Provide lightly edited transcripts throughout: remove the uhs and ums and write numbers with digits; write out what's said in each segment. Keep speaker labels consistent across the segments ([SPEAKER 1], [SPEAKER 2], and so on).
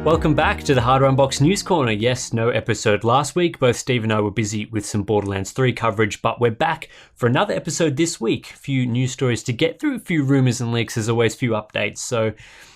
[SPEAKER 1] Welcome back to the Hardware Unboxed News Corner. Yes, no episode last week. Both Steve and I were busy with some Borderlands 3 coverage, but we're back for another episode this week. A few news stories to get through, a few rumors and leaks, as always, few updates. So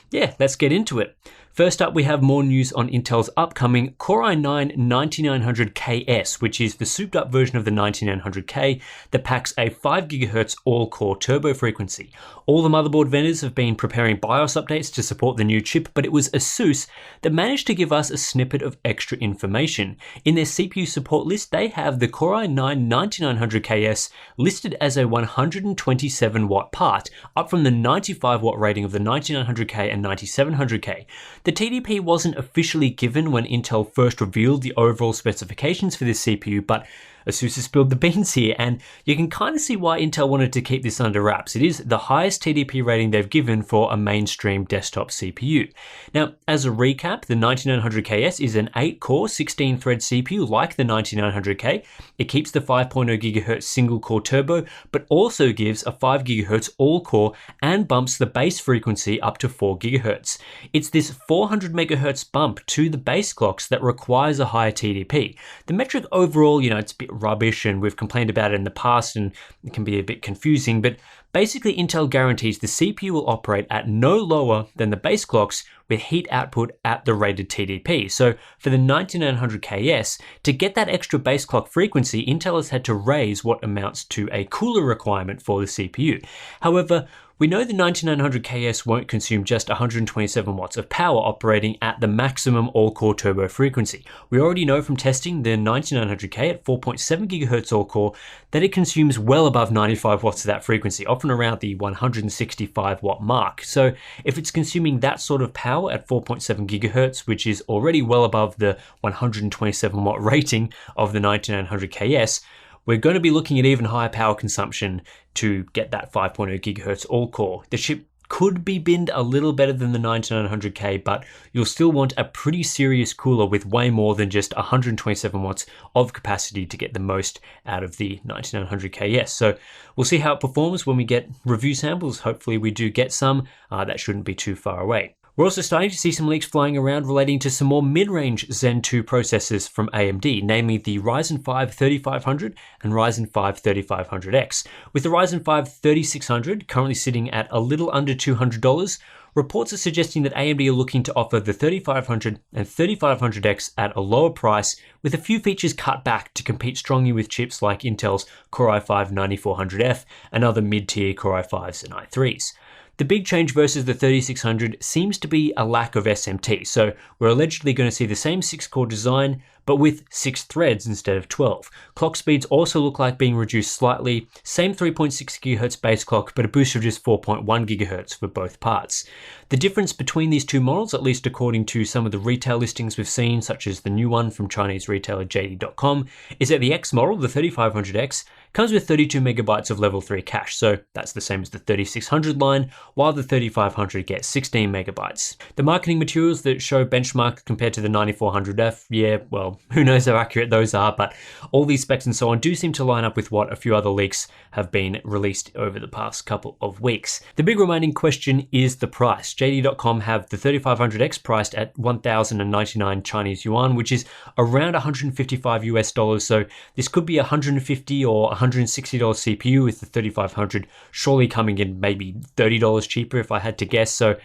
[SPEAKER 1] yeah, let's get into it. First up, we have more news on Intel's upcoming Core i9-9900KS, which is the souped up version of the 9900K that packs a 5GHz all-core turbo frequency. All the motherboard vendors have been preparing BIOS updates to support the new chip, but it was ASUS that managed to give us a snippet of extra information. In their CPU support list, they have the Core i9-9900KS listed as a 127 watt part, up from the 95 watt rating of the 9900K and 9700K. The TDP wasn't officially given when Intel first revealed the overall specifications for this CPU, but ASUS has spilled the beans here, and you can kind of see why Intel wanted to keep this under wraps. It is the highest TDP rating they've given for a mainstream desktop CPU. Now, as a recap, the 9900KS is an 8-core, 16-thread CPU like the 9900K. It keeps the 5.0 GHz single-core turbo, but also gives a 5 GHz all-core and bumps the base frequency up to 4 GHz. It's this 400 MHz bump to the base clocks that requires a higher TDP. The metric overall, it's a bit rubbish, and we've complained about it in the past, and it can be a bit confusing, but basically Intel guarantees the CPU will operate at no lower than the base clocks with heat output at the rated TDP. So for the 9900KS, to get that extra base clock frequency, Intel has had to raise what amounts to a cooler requirement for the CPU. However, we know the 9900KS won't consume just 127 watts of power operating at the maximum all-core turbo frequency. We already know from testing the 9900K at 4.7 GHz all-core that it consumes well above 95 watts of that frequency, often around the 165 watt mark. So if it's consuming that sort of power at 4.7 GHz, which is already well above the 127 watt rating of the 9900KS, we're going to be looking at even higher power consumption to get that 5.0 GHz all-core. The chip could be binned a little better than the 9900K, but you'll still want a pretty serious cooler with way more than just 127 watts of capacity to get the most out of the 9900KS. So we'll see how it performs when we get review samples. Hopefully we do get some. That shouldn't be too far away. We're also starting to see some leaks flying around relating to some more mid-range Zen 2 processors from AMD, namely the Ryzen 5 3500 and Ryzen 5 3500X. With the Ryzen 5 3600 currently sitting at a little under $200, reports are suggesting that AMD are looking to offer the 3500 and 3500X at a lower price, with a few features cut back to compete strongly with chips like Intel's Core i5 9400F and other mid-tier Core i5s and i3s. The big change versus the 3600 seems to be a lack of SMT, so we're allegedly going to see the same 6-core design, but with 6 threads instead of 12. Clock speeds also look like being reduced slightly, same 3.6 GHz base clock, but a boost of just 4.1 GHz for both parts. The difference between these two models, at least according to some of the retail listings we've seen, such as the new one from Chinese retailer JD.com, is that the X model, the 3500X, comes with 32 megabytes of level 3 cache, so that's the same as the 3600 line, while the 3500 gets 16 megabytes. The marketing materials that show benchmark compared to the 9400F, yeah, well, who knows how accurate those are, but all these specs and so on do seem to line up with what a few other leaks have been released over the past couple of weeks. The big remaining question is the price. JD.com have the 3500X priced at 1,099 Chinese yuan, which is around 155 US dollars, so this could be a $150 or $160 CPU, with the 3500 surely coming in maybe $30 cheaper if I had to guess. So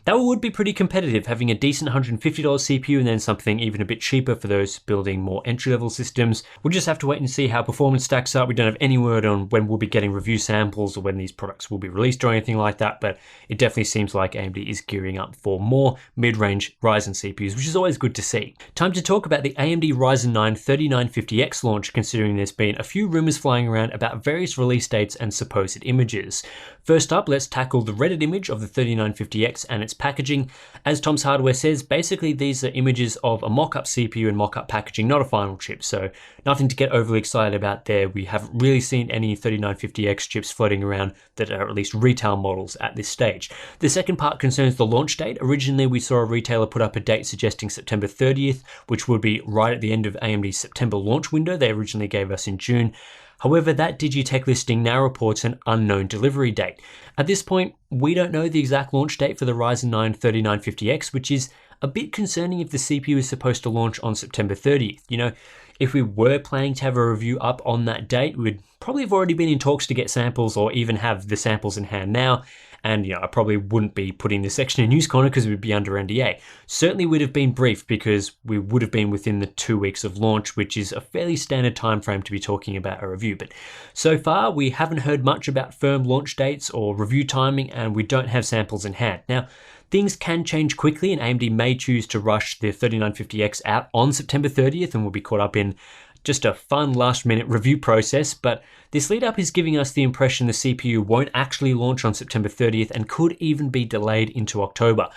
[SPEAKER 1] that would be pretty competitive, having a decent $150 CPU and then something even a bit cheaper for those building more entry-level systems. We'll just have to wait and see how performance stacks up. We don't have any word on when we'll be getting review samples or when these products will be released or anything like that, but it definitely seems like AMD is gearing up for more mid-range Ryzen CPUs, which is always good to see. Time to talk about the AMD Ryzen 9 3950X launch, considering there's been a few rumors flying around about various release dates and supposed images. First up, let's tackle the Reddit image of the 3950X and its packaging. As Tom's Hardware says, basically these are images of a mock-up CPU and mock-up packaging, not a final chip, so nothing to get overly excited about there. We haven't really seen any 3950X chips floating around that are at least retail models at this stage. The second part concerns the launch date. Originally, we saw a retailer put up a date suggesting September 30th, which would be right at the end of AMD's September launch window they originally gave us in June. However, that Digitech listing now reports an unknown delivery date. At this point, we don't know the exact launch date for the Ryzen 9 3950X, which is a bit concerning if the CPU is supposed to launch on September 30th. You know, if we were planning to have a review up on that date, we'd probably have already been in talks to get samples or even have the samples in hand now. And, you know, I probably wouldn't be putting this section in News Corner because we'd be under NDA. Certainly would have been briefed because we would have been within the 2 weeks of launch, which is a fairly standard time frame to be talking about a review. But so far, we haven't heard much about firm launch dates or review timing, and we don't have samples in hand. Now, things can change quickly, and AMD may choose to rush the 3950X out on September 30th, and we'll be caught up in just a fun last-minute review process, but this lead-up is giving us the impression the CPU won't actually launch on September 30th and could even be delayed into October.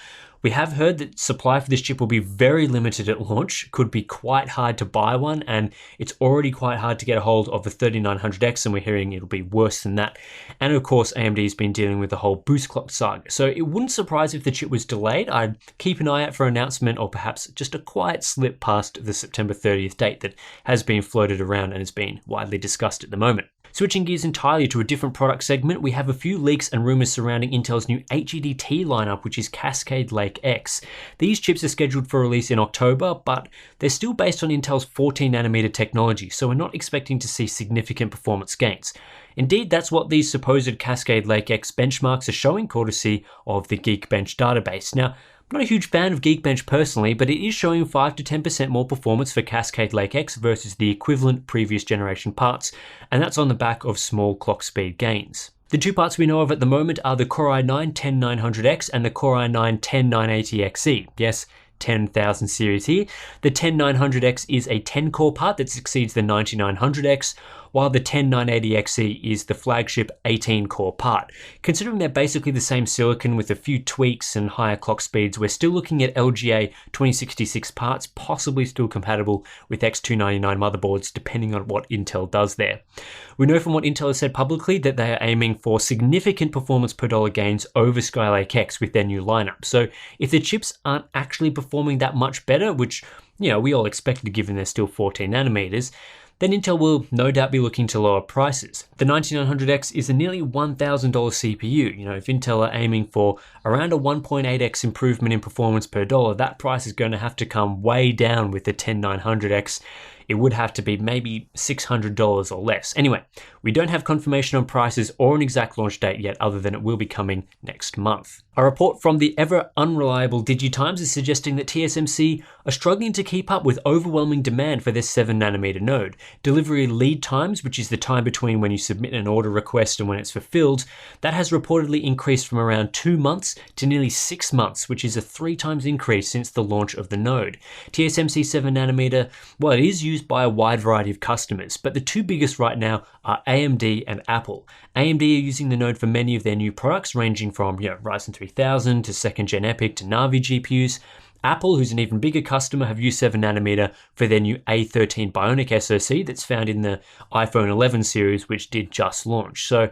[SPEAKER 1] We have heard that supply for this chip will be very limited at launch, could be quite hard to buy one, and it's already quite hard to get a hold of the 3900X, and we're hearing it'll be worse than that. And of course, AMD's been dealing with the whole boost clock saga, so it wouldn't surprise if the chip was delayed. I'd keep an eye out for an announcement or perhaps just a quiet slip past the September 30th date that has been floated around and has been widely discussed at the moment. Switching gears entirely to a different product segment, we have a few leaks and rumors surrounding Intel's new HEDT lineup, which is Cascade Lake X. These chips are scheduled for release in October, but they're still based on Intel's 14nm technology, so we're not expecting to see significant performance gains. Indeed, that's what these supposed Cascade Lake X benchmarks are showing, courtesy of the Geekbench database. Now, I'm not a huge fan of Geekbench personally, but it is showing 5 to 10% more performance for Cascade Lake X versus the equivalent previous generation parts, and that's on the back of small clock speed gains. The two parts we know of at the moment are the Core i9-10900X and the Core i9-10980XE. Yes, 10,000 series here. The 10900X is a 10-core part that succeeds the 9900X, while the 10980XE is the flagship 18-core part. Considering they're basically the same silicon with a few tweaks and higher clock speeds, we're still looking at LGA 2066 parts, possibly still compatible with X299 motherboards, depending on what Intel does there. We know from what Intel has said publicly that they are aiming for significant performance per dollar gains over Skylake X with their new lineup. So if the chips aren't actually performing that much better, which, you know, we all expected given they're still 14 nanometers, then Intel will no doubt be looking to lower prices. The 9900X is a nearly $1,000 CPU. You know, if Intel are aiming for around a 1.8x improvement in performance per dollar, that price is going to have to come way down with the 10900X. It would have to be maybe $600 or less. Anyway, we don't have confirmation on prices or an exact launch date yet, other than it will be coming next month. A report from the ever unreliable DigiTimes is suggesting that TSMC are struggling to keep up with overwhelming demand for their 7nm node. Delivery lead times, which is the time between when you submit an order request and when it's fulfilled, that has reportedly increased from around 2 months to nearly 6 months, which is a 3 times increase since the launch of the node. TSMC 7nm, well, it is used by a wide variety of customers, but the two biggest right now are AMD and Apple. AMD are using the node for many of their new products, ranging from Ryzen 3000 to 2nd gen Epyc to Navi GPUs. Apple, who's an even bigger customer, have used 7nm for their new A13 Bionic SoC that's found in the iPhone 11 series, which did just launch. So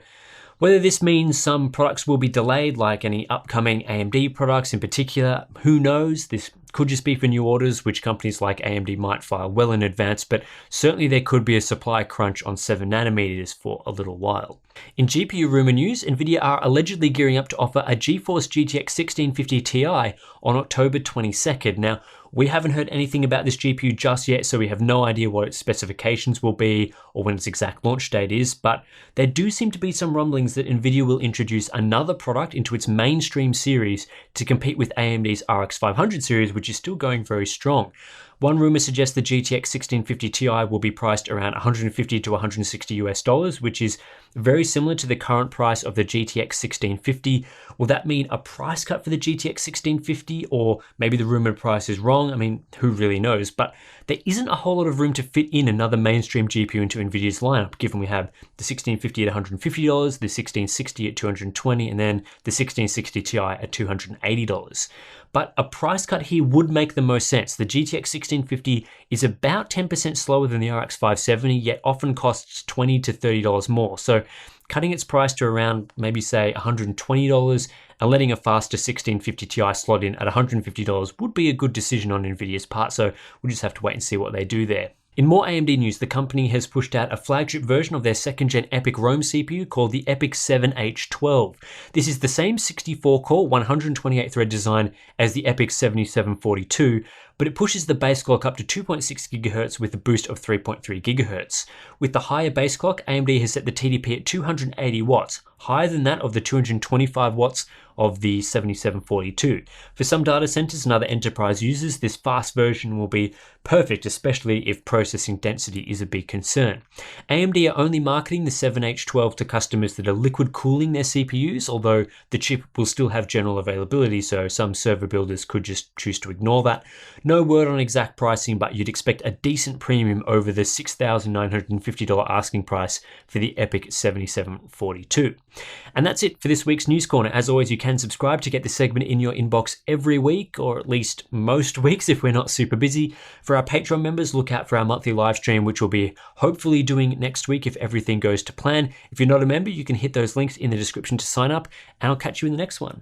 [SPEAKER 1] whether this means some products will be delayed, like any upcoming AMD products in particular, who knows? This could just be for new orders, which companies like AMD might file well in advance, but certainly there could be a supply crunch on 7nm for a little while. In GPU rumor news, Nvidia are allegedly gearing up to offer a GeForce GTX 1650 Ti on October 22nd. Now, we haven't heard anything about this GPU just yet, so we have no idea what its specifications will be or when its exact launch date is, but there do seem to be some rumblings that Nvidia will introduce another product into its mainstream series to compete with AMD's RX 500 series, which is still going very strong. One rumor suggests the GTX 1650 Ti will be priced around $150 to $160, which is very similar to the current price of the GTX 1650. Will that mean a price cut for the GTX 1650, or maybe the rumored price is wrong? I mean, who really knows? But there isn't a whole lot of room to fit in another mainstream GPU into Nvidia's lineup, given we have the 1650 at $150, the 1660 at $220, and then the 1660 Ti at $280. But a price cut here would make the most sense. The GTX 1650 is about 10% slower than the RX 570, yet often costs $20 to $30 more. So cutting its price to around maybe say $120 and letting a faster 1650 Ti slot in at $150 would be a good decision on Nvidia's part, so we'll just have to wait and see what they do there. In more AMD news, the company has pushed out a flagship version of their 2nd gen Epyc Rome CPU called the Epyc 7H12. This is the same 64-core, 128-thread design as the Epyc 7742, but it pushes the base clock up to 2.6 GHz with a boost of 3.3 GHz. With the higher base clock, AMD has set the TDP at 280 watts, higher than that of the 225 watts of the 7742. For some data centers and other enterprise users, this fast version will be perfect, especially if processing density is a big concern. AMD are only marketing the 7H12 to customers that are liquid cooling their CPUs, although the chip will still have general availability, so some server builders could just choose to ignore that. No word on exact pricing, but you'd expect a decent premium over the $6,950 asking price for the Epyc 7742. And that's it for this week's News Corner. As always, you can subscribe to get this segment in your inbox every week, or at least most weeks if we're not super busy. For our Patreon members, look out for our monthly live stream, which we'll be hopefully doing next week if everything goes to plan. If you're not a member, you can hit those links in the description to sign up, and I'll catch you in the next one.